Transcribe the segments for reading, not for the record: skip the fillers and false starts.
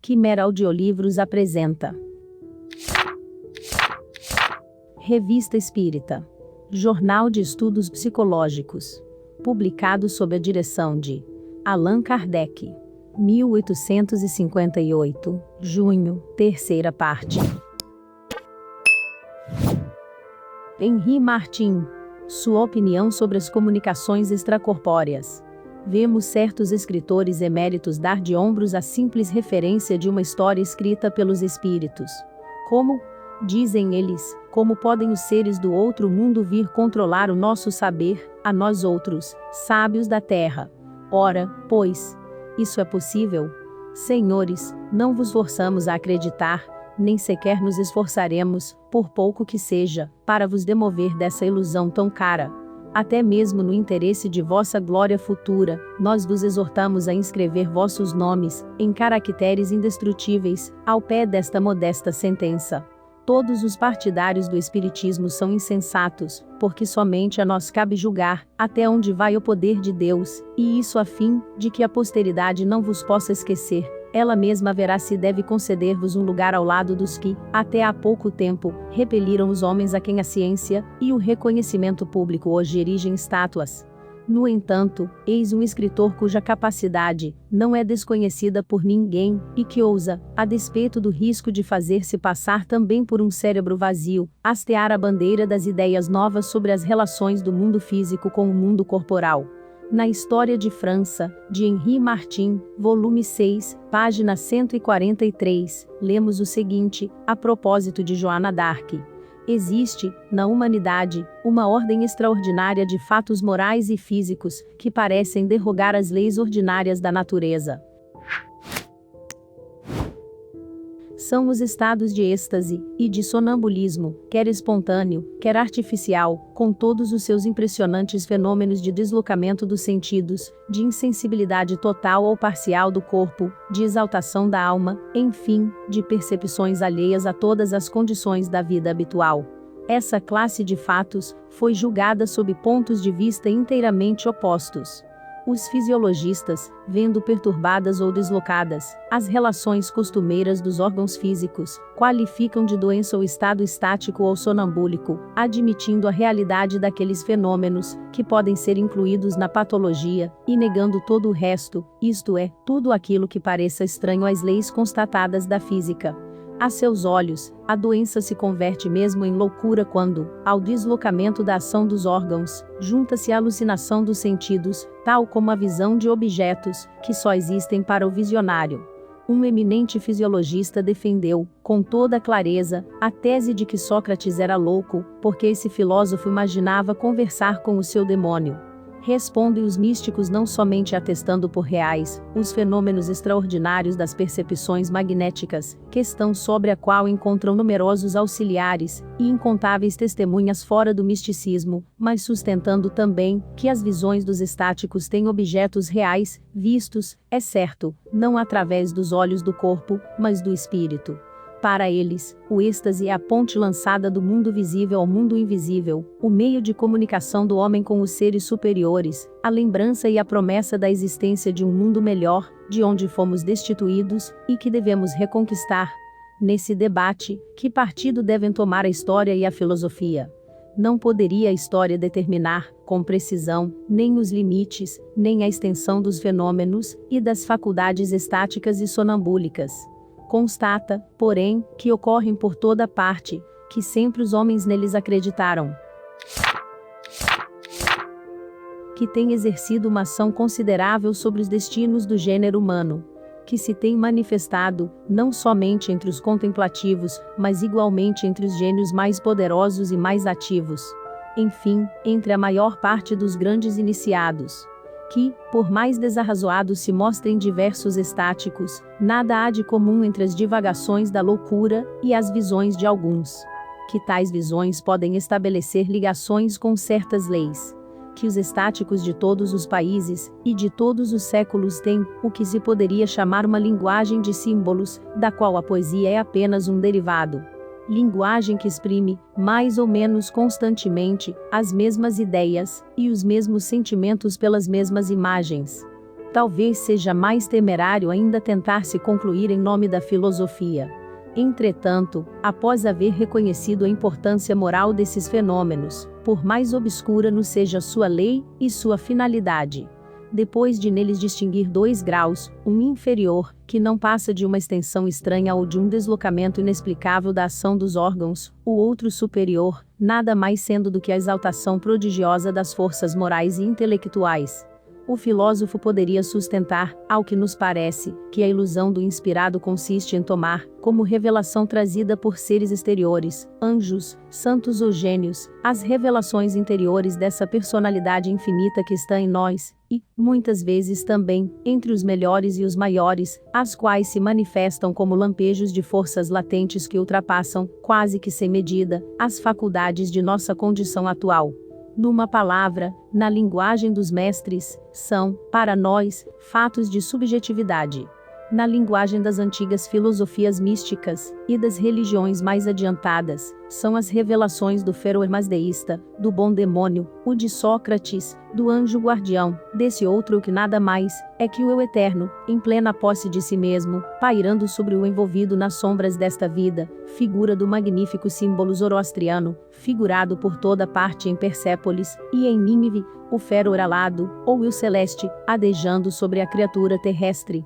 Quimera Audiolivros apresenta Revista Espírita, Jornal de Estudos Psicológicos, publicado sob a direção de Allan Kardec, 1858, junho, terceira parte. Henri Martin, sua opinião sobre as comunicações extracorpóreas. Vemos certos escritores eméritos dar de ombros à simples referência de uma história escrita pelos espíritos. Como, dizem eles, como podem os seres do outro mundo vir controlar o nosso saber, a nós outros, sábios da terra? Ora, pois, isso é possível? Senhores, não vos forçamos a acreditar, nem sequer nos esforçaremos, por pouco que seja, para vos demover dessa ilusão tão cara. Até mesmo no interesse de vossa glória futura, nós vos exortamos a inscrever vossos nomes, em caracteres indestrutíveis, ao pé desta modesta sentença. Todos os partidários do Espiritismo são insensatos, porque somente a nós cabe julgar, até onde vai o poder de Deus, e isso a fim, de que a posteridade não vos possa esquecer. Ela mesma verá se deve conceder-vos um lugar ao lado dos que, até há pouco tempo, repeliram os homens a quem a ciência e o reconhecimento público hoje erigem estátuas. No entanto, eis um escritor cuja capacidade não é desconhecida por ninguém, e que ousa, a despeito do risco de fazer-se passar também por um cérebro vazio, hastear a bandeira das ideias novas sobre as relações do mundo físico com o mundo corporal. Na História de França, de Henri Martin, volume 6, página 143, lemos o seguinte, a propósito de Joana d'Arc. Existe, na humanidade, uma ordem extraordinária de fatos morais e físicos, que parecem derrogar as leis ordinárias da natureza. São os estados de êxtase e de sonambulismo, quer espontâneo, quer artificial, com todos os seus impressionantes fenômenos de deslocamento dos sentidos, de insensibilidade total ou parcial do corpo, de exaltação da alma, enfim, de percepções alheias a todas as condições da vida habitual. Essa classe de fatos foi julgada sob pontos de vista inteiramente opostos. Os fisiologistas, vendo perturbadas ou deslocadas as relações costumeiras dos órgãos físicos, qualificam de doença o estado estático ou sonambúlico, admitindo a realidade daqueles fenômenos, que podem ser incluídos na patologia, e negando todo o resto, isto é, tudo aquilo que pareça estranho às leis constatadas da física. A seus olhos, a doença se converte mesmo em loucura quando, ao deslocamento da ação dos órgãos, junta-se a alucinação dos sentidos, tal como a visão de objetos, que só existem para o visionário. Um eminente fisiologista defendeu, com toda clareza, a tese de que Sócrates era louco, porque esse filósofo imaginava conversar com o seu demônio. Respondem os místicos não somente atestando por reais os fenômenos extraordinários das percepções magnéticas, questão sobre a qual encontram numerosos auxiliares e incontáveis testemunhas fora do misticismo, mas sustentando também que as visões dos estáticos têm objetos reais, vistos, é certo, não através dos olhos do corpo, mas do espírito. Para eles, o êxtase é a ponte lançada do mundo visível ao mundo invisível, o meio de comunicação do homem com os seres superiores, a lembrança e a promessa da existência de um mundo melhor, de onde fomos destituídos, e que devemos reconquistar. Nesse debate, que partido devem tomar a história e a filosofia? Não poderia a história determinar, com precisão, nem os limites, nem a extensão dos fenômenos e das faculdades estáticas e sonambúlicas. Constata, porém, que ocorrem por toda parte, que sempre os homens neles acreditaram. Que tem exercido uma ação considerável sobre os destinos do gênero humano. Que se tem manifestado, não somente entre os contemplativos, mas igualmente entre os gênios mais poderosos e mais ativos. Enfim, entre a maior parte dos grandes iniciados. Que, por mais desarrazoados se mostrem diversos estáticos, nada há de comum entre as divagações da loucura e as visões de alguns. Que tais visões podem estabelecer ligações com certas leis. Que os estáticos de todos os países e de todos os séculos têm o que se poderia chamar uma linguagem de símbolos, da qual a poesia é apenas um derivado. Linguagem que exprime, mais ou menos constantemente, as mesmas ideias e os mesmos sentimentos pelas mesmas imagens. Talvez seja mais temerário ainda tentar se concluir em nome da filosofia. Entretanto, após haver reconhecido a importância moral desses fenômenos, por mais obscura nos seja sua lei e sua finalidade, depois de neles distinguir dois graus, um inferior, que não passa de uma extensão estranha ou de um deslocamento inexplicável da ação dos órgãos, o outro superior, nada mais sendo do que a exaltação prodigiosa das forças morais e intelectuais, o filósofo poderia sustentar, ao que nos parece, que a ilusão do inspirado consiste em tomar, como revelação trazida por seres exteriores, anjos, santos ou gênios, as revelações interiores dessa personalidade infinita que está em nós, e, muitas vezes também, entre os melhores e os maiores, as quais se manifestam como lampejos de forças latentes que ultrapassam, quase que sem medida, as faculdades de nossa condição atual. Numa palavra, na linguagem dos mestres, são, para nós, fatos de subjetividade. Na linguagem das antigas filosofias místicas, e das religiões mais adiantadas, são as revelações do feromazdeísta, do bom demônio, o de Sócrates, do anjo guardião, desse outro que nada mais é que o eu eterno, em plena posse de si mesmo, pairando sobre o envolvido nas sombras desta vida, figura do magnífico símbolo zoroastriano, figurado por toda parte em Persépolis, e em Nínive, o fero alado, ou o celeste, adejando sobre a criatura terrestre.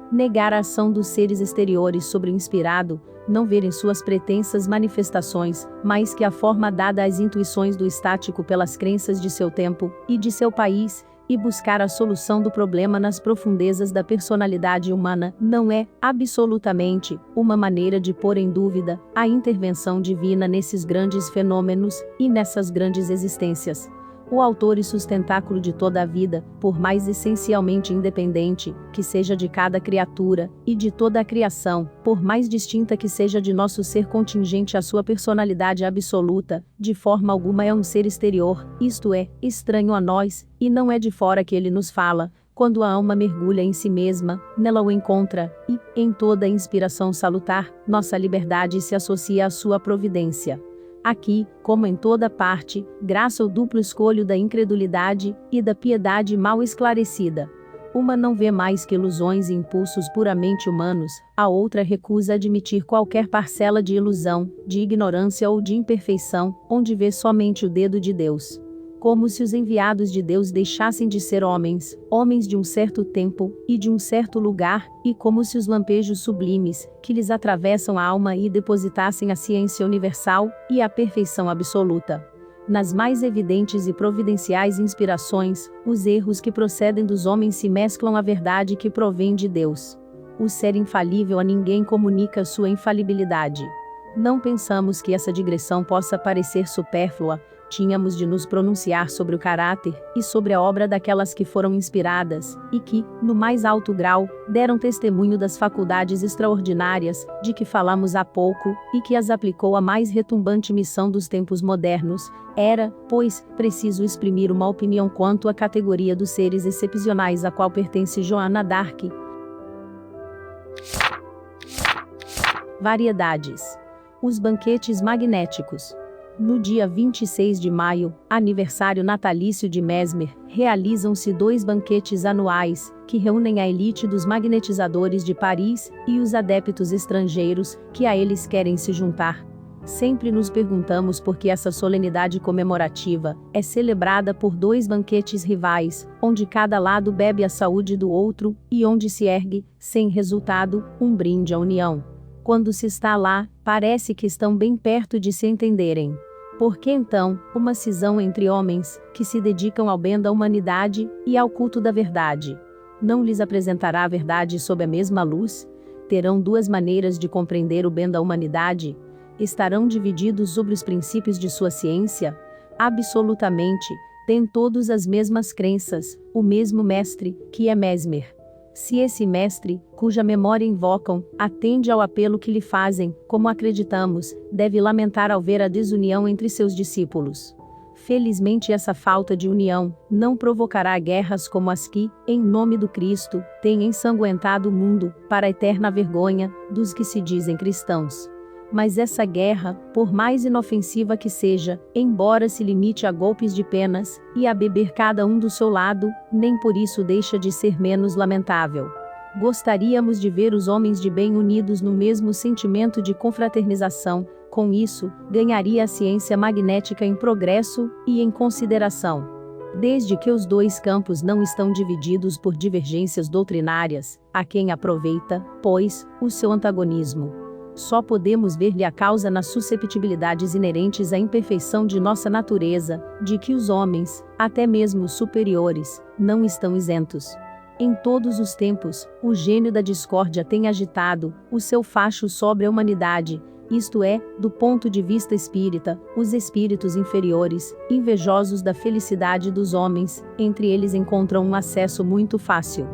Negar a ação dos seres exteriores sobre o inspirado, não ver em suas pretensas manifestações, mais que a forma dada às intuições do estático pelas crenças de seu tempo, e de seu país, e buscar a solução do problema nas profundezas da personalidade humana, não é, absolutamente, uma maneira de pôr em dúvida a intervenção divina nesses grandes fenômenos, e nessas grandes existências. O autor e sustentáculo de toda a vida, por mais essencialmente independente que seja de cada criatura, e de toda a criação, por mais distinta que seja de nosso ser contingente à sua personalidade absoluta, de forma alguma é um ser exterior, isto é, estranho a nós, e não é de fora que ele nos fala. Quando a alma mergulha em si mesma, nela o encontra, e, em toda a inspiração salutar, nossa liberdade se associa à sua providência. Aqui, como em toda parte, graça o duplo escolho da incredulidade e da piedade mal esclarecida. Uma não vê mais que ilusões e impulsos puramente humanos, a outra recusa admitir qualquer parcela de ilusão, de ignorância ou de imperfeição, onde vê somente o dedo de Deus. Como se os enviados de Deus deixassem de ser homens, homens de um certo tempo, e de um certo lugar, e como se os lampejos sublimes, que lhes atravessam a alma e depositassem a ciência universal, e a perfeição absoluta. Nas mais evidentes e providenciais inspirações, os erros que procedem dos homens se mesclam à verdade que provém de Deus. O ser infalível a ninguém comunica sua infalibilidade. Não pensamos que essa digressão possa parecer supérflua. Tínhamos de nos pronunciar sobre o caráter e sobre a obra daquelas que foram inspiradas, e que, no mais alto grau, deram testemunho das faculdades extraordinárias, de que falamos há pouco, e que as aplicou à mais retumbante missão dos tempos modernos. Era, pois, preciso exprimir uma opinião quanto à categoria dos seres excepcionais a qual pertence Joana d'Arc. Variedades. Os banquetes magnéticos. No dia 26 de maio, aniversário natalício de Mesmer, realizam-se 2 banquetes anuais, que reúnem a elite dos magnetizadores de Paris e os adeptos estrangeiros, que a eles querem se juntar. Sempre nos perguntamos por que essa solenidade comemorativa é celebrada por 2 banquetes rivais, onde cada lado bebe a saúde do outro, e onde se ergue, sem resultado, um brinde à união. Quando se está lá, parece que estão bem perto de se entenderem. Por que então, uma cisão entre homens, que se dedicam ao bem da humanidade, e ao culto da verdade? Não lhes apresentará a verdade sob a mesma luz? Terão 2 maneiras de compreender o bem da humanidade? Estarão divididos sobre os princípios de sua ciência? Absolutamente, têm todos as mesmas crenças, o mesmo mestre, que é Mesmer. Se esse mestre, cuja memória invocam, atende ao apelo que lhe fazem, como acreditamos, deve lamentar ao ver a desunião entre seus discípulos. Felizmente essa falta de união não provocará guerras como as que, em nome do Cristo, têm ensanguentado o mundo, para a eterna vergonha dos que se dizem cristãos. Mas essa guerra, por mais inofensiva que seja, embora se limite a golpes de penas, e a beber cada um do seu lado, nem por isso deixa de ser menos lamentável. Gostaríamos de ver os homens de bem unidos no mesmo sentimento de confraternização. Com isso, ganharia a ciência magnética em progresso e em consideração. Desde que os dois campos não estão divididos por divergências doutrinárias, a quem aproveita, pois, o seu antagonismo? Só podemos ver-lhe a causa nas susceptibilidades inerentes à imperfeição de nossa natureza, de que os homens, até mesmo os superiores, não estão isentos. Em todos os tempos, o gênio da discórdia tem agitado o seu facho sobre a humanidade, isto é, do ponto de vista espírita, os espíritos inferiores, invejosos da felicidade dos homens, entre eles encontram um acesso muito fácil.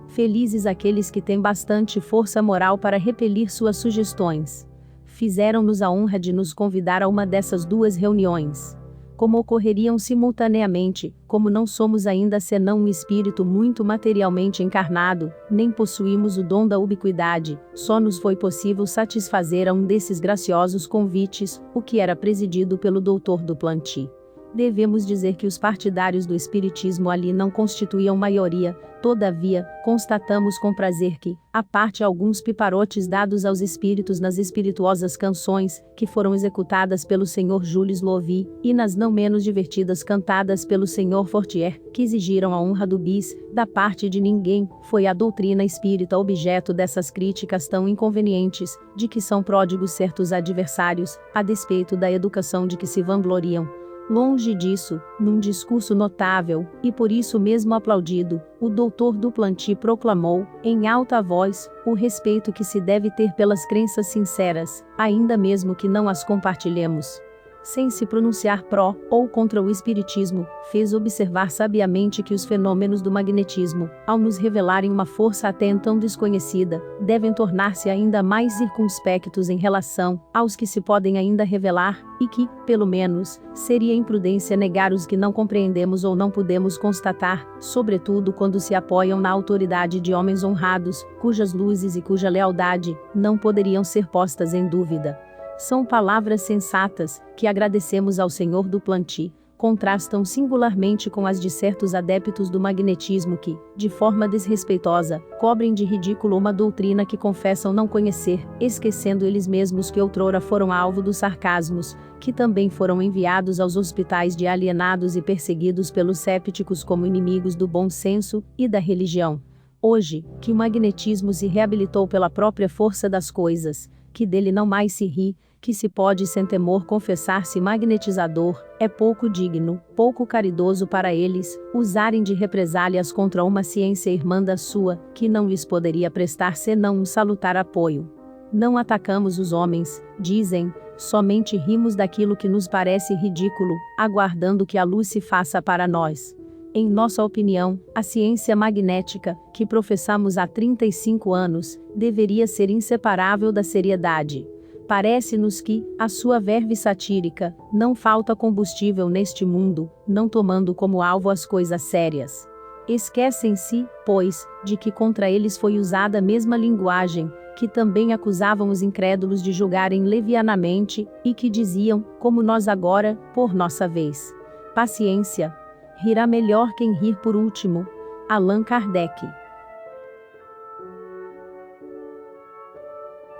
Felizes aqueles que têm bastante força moral para repelir suas sugestões. Fizeram-nos a honra de nos convidar a uma dessas duas reuniões. Como ocorreriam simultaneamente, como não somos ainda senão um espírito muito materialmente encarnado, nem possuímos o dom da ubiquidade, só nos foi possível satisfazer a um desses graciosos convites, o que era presidido pelo doutor Duplanty. Devemos dizer que os partidários do espiritismo ali não constituíam maioria, todavia, constatamos com prazer que, à parte alguns piparotes dados aos espíritos nas espirituosas canções, que foram executadas pelo Sr. Jules Lovy, e nas não menos divertidas cantadas pelo Sr. Fortier, que exigiram a honra do bis, da parte de ninguém, foi a doutrina espírita objeto dessas críticas tão inconvenientes, de que são pródigos certos adversários, a despeito da educação de que se vangloriam. Longe disso, num discurso notável, e por isso mesmo aplaudido, o doutor Duplanty proclamou, em alta voz, o respeito que se deve ter pelas crenças sinceras, ainda mesmo que não as compartilhemos. Sem se pronunciar pró ou contra o espiritismo, fez observar sabiamente que os fenômenos do magnetismo, ao nos revelarem uma força até então desconhecida, devem tornar-se ainda mais circunspectos em relação aos que se podem ainda revelar, e que, pelo menos, seria imprudência negar os que não compreendemos ou não podemos constatar, sobretudo quando se apoiam na autoridade de homens honrados, cujas luzes e cuja lealdade não poderiam ser postas em dúvida. São palavras sensatas, que agradecemos ao Sr. Duplanty, contrastam singularmente com as de certos adeptos do magnetismo que, de forma desrespeitosa, cobrem de ridículo uma doutrina que confessam não conhecer, esquecendo eles mesmos que outrora foram alvo dos sarcasmos, que também foram enviados aos hospitais de alienados e perseguidos pelos sépticos como inimigos do bom senso e da religião. Hoje, que o magnetismo se reabilitou pela própria força das coisas, que dele não mais se ri, que se pode sem temor confessar-se magnetizador, é pouco digno, pouco caridoso para eles, usarem de represálias contra uma ciência irmã da sua, que não lhes poderia prestar senão um salutar apoio. Não atacamos os homens, dizem, somente rimos daquilo que nos parece ridículo, aguardando que a luz se faça para nós. Em nossa opinião, a ciência magnética, que professamos há 35 anos, deveria ser inseparável da seriedade. Parece-nos que, a sua verve satírica, não falta combustível neste mundo, não tomando como alvo as coisas sérias. Esquecem-se, pois, de que contra eles foi usada a mesma linguagem, que também acusavam os incrédulos de julgarem levianamente, e que diziam, como nós agora, por nossa vez. Paciência. Rirá melhor quem rir por último. Allan Kardec.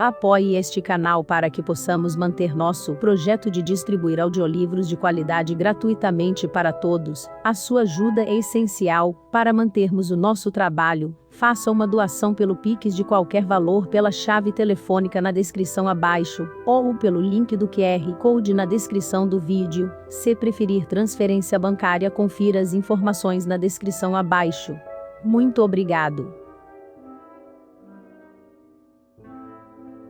Apoie este canal para que possamos manter nosso projeto de distribuir audiolivros de qualidade gratuitamente para todos. A sua ajuda é essencial para mantermos o nosso trabalho. Faça uma doação pelo Pix de qualquer valor pela chave telefônica na descrição abaixo, ou pelo link do QR Code na descrição do vídeo. Se preferir transferência bancária, confira as informações na descrição abaixo. Muito obrigado.